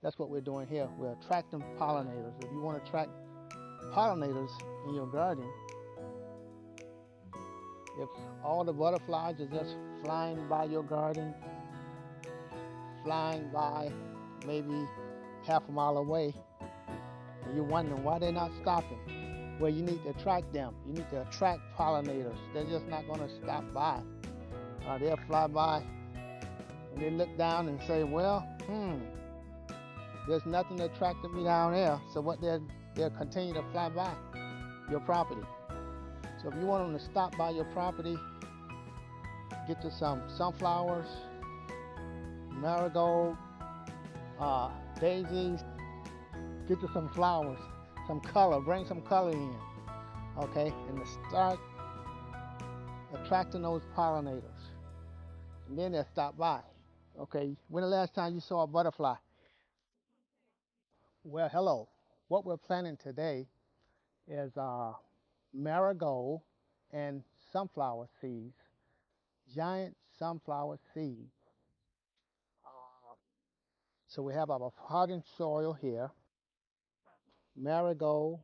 That's what we're doing here. We're attracting pollinators. If you want to attract pollinators in your garden, if all the butterflies are just flying by your garden, flying by maybe half a mile away, and you're wondering why they're not stopping, well, you need to attract them. You need to attract pollinators. They're just not going to stop by. They'll fly by and they look down and say, well, there's nothing attracting me down there. So what they'll continue to fly by your property. So if you want them to stop by your property, get you some sunflowers, marigold, daisies, get you some flowers, some color, bring some color in, okay? And to start attracting those pollinators. And then they'll stop by. Okay, when the last time you saw a butterfly? Well, hello. What we're planting today is marigold and sunflower seeds, giant sunflower seeds. Uh, so we have our hardened soil here, marigold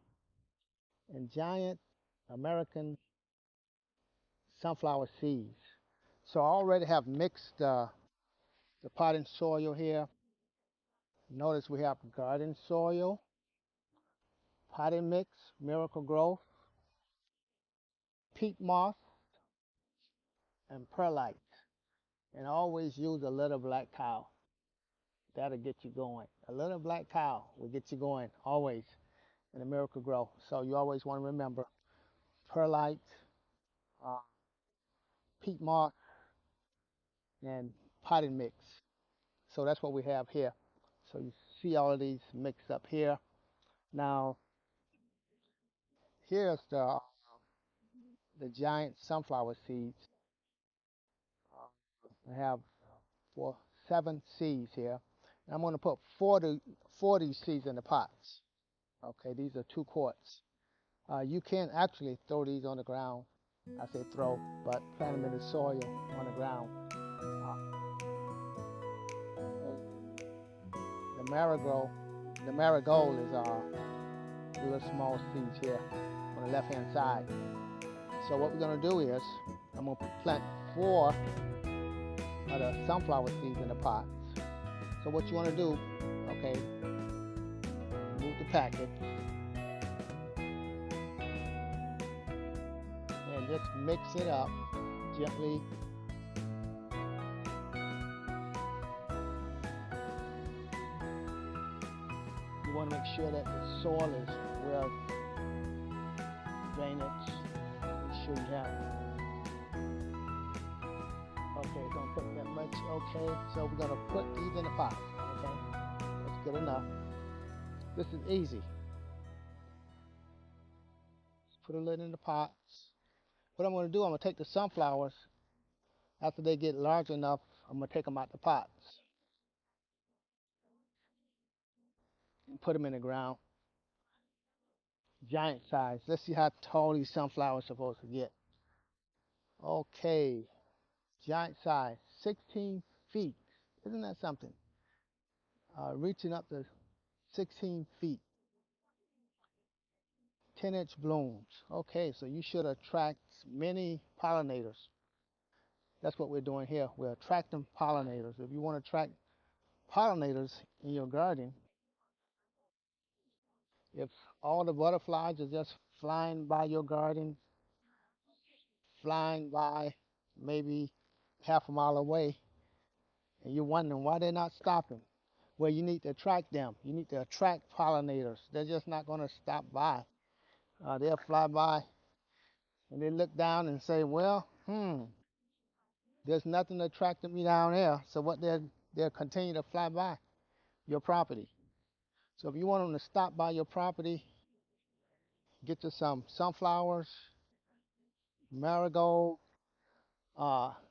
and giant American sunflower seeds. So I already have mixed the potting soil here. Notice we have garden soil, potting mix, miracle growth, peat moss, and perlite. And always use a little black cow. That'll get you going. A little black cow will get you going always in the miracle grow. So you always want to remember perlite, uh, peat moss, and potting mix. So that's what we have here. So you see all of these mixed up here. Now here's the giant sunflower seeds. I have for 7 seeds here. And I'm going to put 40 seeds in the pots. Okay, these are 2 quarts. You can actually throw these on the ground. I say throw, but plant them in the soil on the ground. The marigold, the marigold is little small seeds here on the left-hand side. So what we're gonna do is I'm gonna plant 4 of the sunflower seeds in the pots. So what you wanna do, okay, remove the packet and just mix it up gently. You want to make sure that the soil is well drainage. Make sure you have. Okay, don't take that much. Okay, so we're gonna put these in the pot. Okay, that's good enough. This is easy. Just put a lid in the pots. What I'm gonna do, I'm gonna take the sunflowers after they get large enough. I'm gonna take them out the pots and put them in the ground. Giant size. Let's see how tall these sunflowers are supposed to get. Okay, giant size, 16 feet. Isn't that something? Reaching up to 16 feet, 10-inch blooms. Okay, so you should attract many pollinators. That's what we're doing here. We're attracting pollinators. If you want to attract pollinators in your garden, if all the butterflies are just flying by your garden, flying by maybe half a mile away, and you're wondering why they're not stopping, well, you need to attract them. You need to attract pollinators. They're just not going to stop by. They'll fly by and they look down and say, well, there's nothing attracting me down there. So what they'll continue to fly by your property. So if you want them to stop by your property, get you some sunflowers, marigold,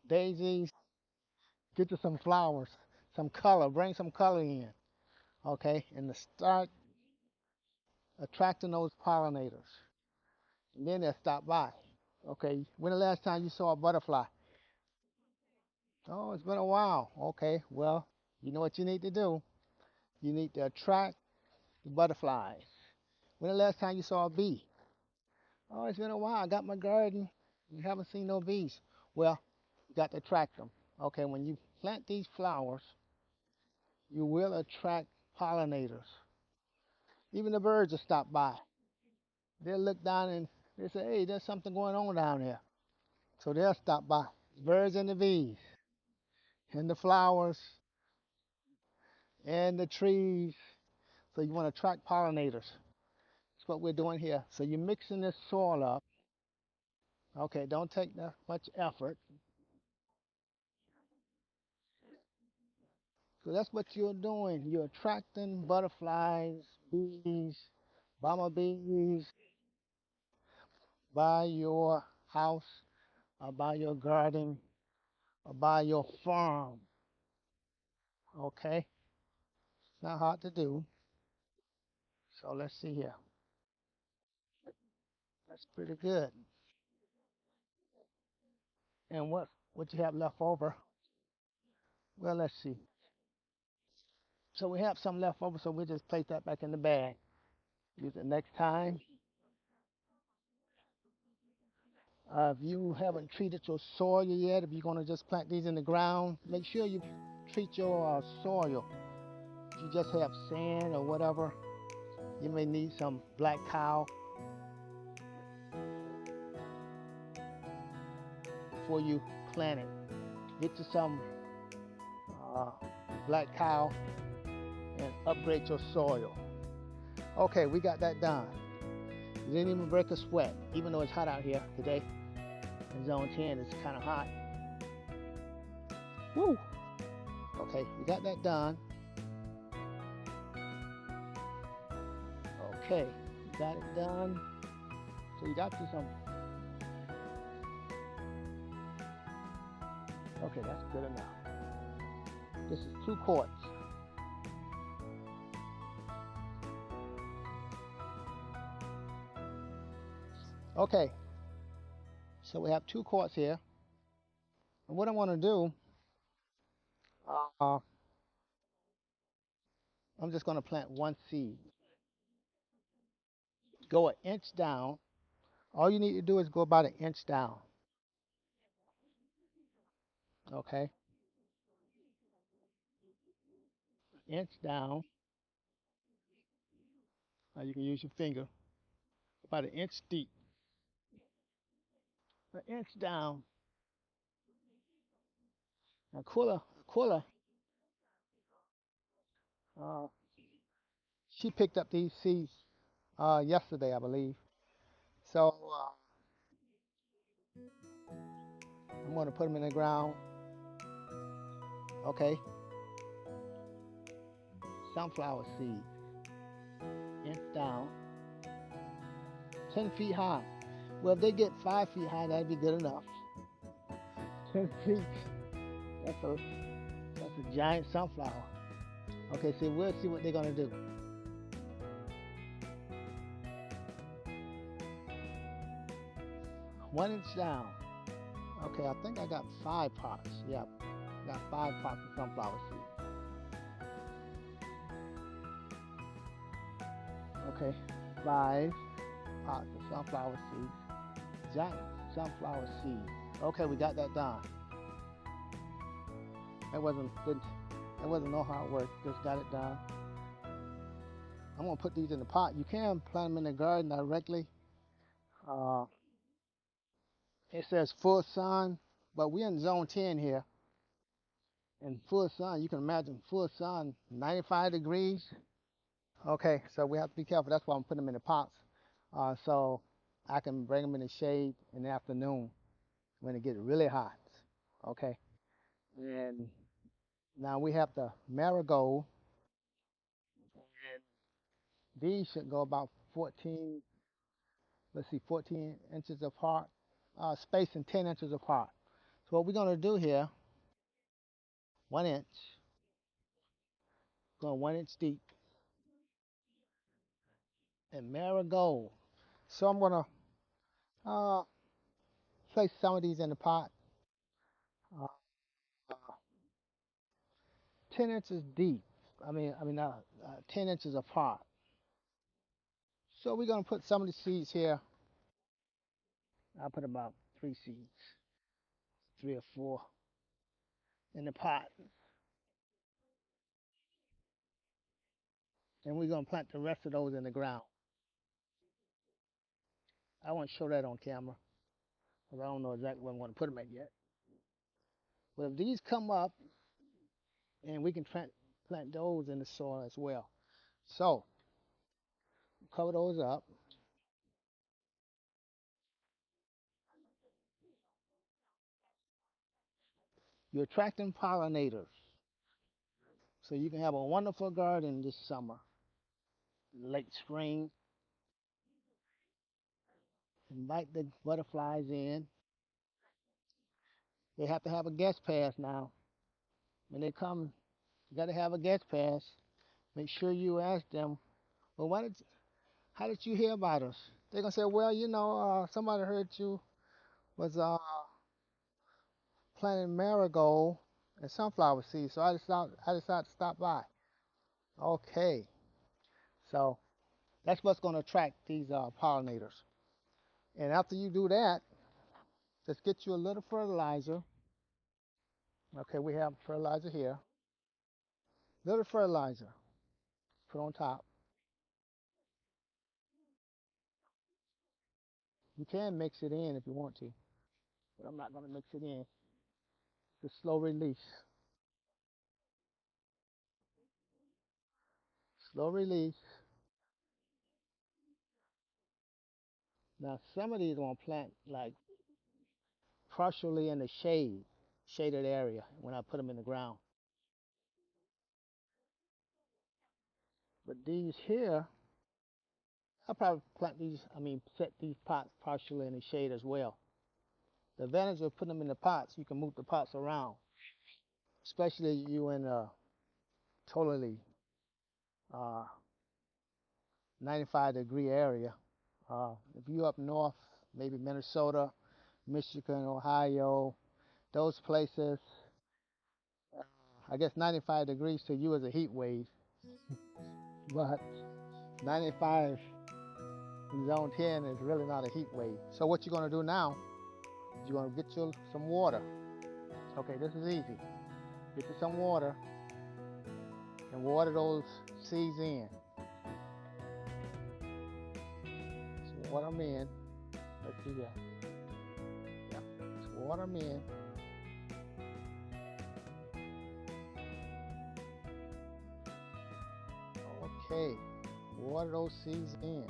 daisies, get you some flowers, some color, bring some color in, okay, and to start attracting those pollinators. And then they'll stop by. Okay, when the last time you saw a butterfly? Oh, it's been a while. Okay, well, you know what you need to do. You need to attract the butterflies. When the last time you saw a bee? Oh, it's been a while. I got my garden. We haven't seen no bees. Well, you got to attract them. Okay, when you plant these flowers, you will attract pollinators. Even the birds will stop by. They'll look down and they say, hey, there's something going on down here. So they'll stop by. Birds and the bees and the flowers and the trees. So you want to attract pollinators. That's what we're doing here. So you're mixing this soil up. Okay, don't take that much effort. So that's what you're doing. You're attracting butterflies, bees, bumblebees by your house or by your garden or by your farm. Okay? It's not hard to do. So let's see here. That's pretty good. And what you have left over? Well, let's see. So we have some left over, so we'll just place that back in the bag. Use it next time. If you haven't treated your soil yet, if you're going to just plant these in the ground, make sure you treat your soil. If you just have sand or whatever, you may need some black cow before you plant it. Get you some uh, black cow and upgrade your soil. Okay, we got that done. You didn't even break a sweat, even though it's hot out here today. In zone 10, it's kind of hot. Woo! Okay, we got that done. Okay, you got it done. So you got you some. Okay, that's good enough. This is 2 quarts. Okay, so we have 2 quarts here. And what I want to do, uh, I'm just going to plant 1 seed. Go an inch down. All you need to do is go about an inch down. Okay, inch down. Now you can use your finger. About an inch deep. An inch down. Now Quilla, uh, she picked up these seeds yesterday, I believe. So I'm going to put them in the ground. Okay, sunflower seed. Inch down. 10 feet high. Well, if they get 5 feet high, that'd be good enough. 10 feet. That's a that's a giant sunflower. Okay, so we'll see what they're gonna do. 1 inch down. Okay, I think I got 5 pots. Yep, got 5 pots of sunflower seeds. Okay, 5 pots of sunflower seeds. Giant sunflower seeds. Okay, we got that done. That wasn't no hard work. Just got it done. I'm gonna put these in the pot. You can plant them in the garden directly. Uh, it says full sun, but we're in zone 10 here. And full sun, you can imagine full sun, 95 degrees. Okay, so we have to be careful. That's why I'm putting them in the pots. So I can bring them in the shade in the afternoon when it gets really hot. Okay, and now we have the marigold. These should go about 14, let's see, 14 inches apart, spacing 10 inches apart. So what we're going to do here, 1 inch, going 1 inch deep, and marigold. So I'm going to place some of these in the pot, uh, uh, 10 inches deep. 10 inches apart. So we're gonna put some of the seeds here. I'll put about 3 seeds, 3 or 4 in the pot, and we're gonna plant the rest of those in the ground. I won't show that on camera because I don't know exactly where I'm gonna put them at yet. But if these come up, and we can plant those in the soil as well. So cover those up. You're attracting pollinators, so you can have a wonderful garden this summer, late spring. Invite the butterflies in. They have to have a guest pass now. When they come, you got to have a guest pass. Make sure you ask them, well, how did you hear about us? They're gonna say, well, somebody heard you was planting marigold and sunflower seeds, so I decided to stop by. Okay, so that's what's gonna attract these pollinators. And after you do that, let's get you a little fertilizer. Okay, we have fertilizer here. Little fertilizer, put on top. You can mix it in if you want to, but I'm not gonna mix it in. It's a slow release. Slow release. Now some of these are gonna plant like partially in the shaded area when I put them in the ground. But these here, I'll probably set these pots partially in the shade as well. The advantage of putting them in the pots, you can move the pots around, especially you in a totally uh, 95-degree area. If you up north, maybe Minnesota, Michigan, Ohio, those places, I guess 95 degrees to you is a heat wave, but 95 in zone 10 is really not a heat wave. So what you're going to do now is you're going to get you some water. Okay, this is easy. Get you some water and water those seeds in. So water them in. Let's see that. Yeah, just water them in. Okay, water those seeds in.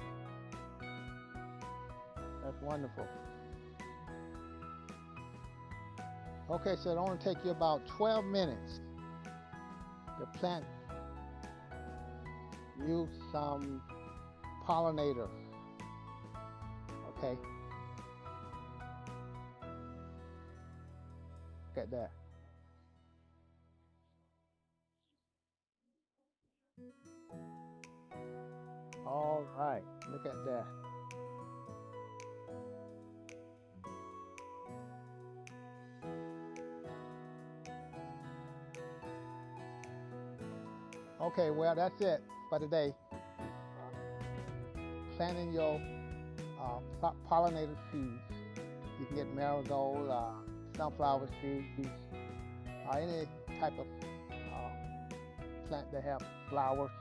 That's wonderful. Okay, so it'll only take you about 12 minutes to plant you some pollinators. Okay. Look at that. All right, look at that. Okay, well, that's it for today. Planting your pollinator seeds. You can get marigold, sunflower seeds, any type of plant that have flowers.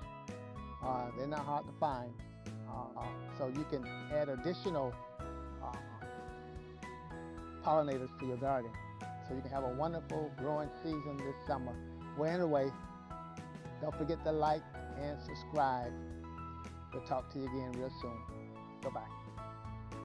They're not hard to find. So you can add additional pollinators to your garden. So you can have a wonderful growing season this summer. Well, anyway, don't forget to like and subscribe. We'll talk to you again real soon. Bye-bye.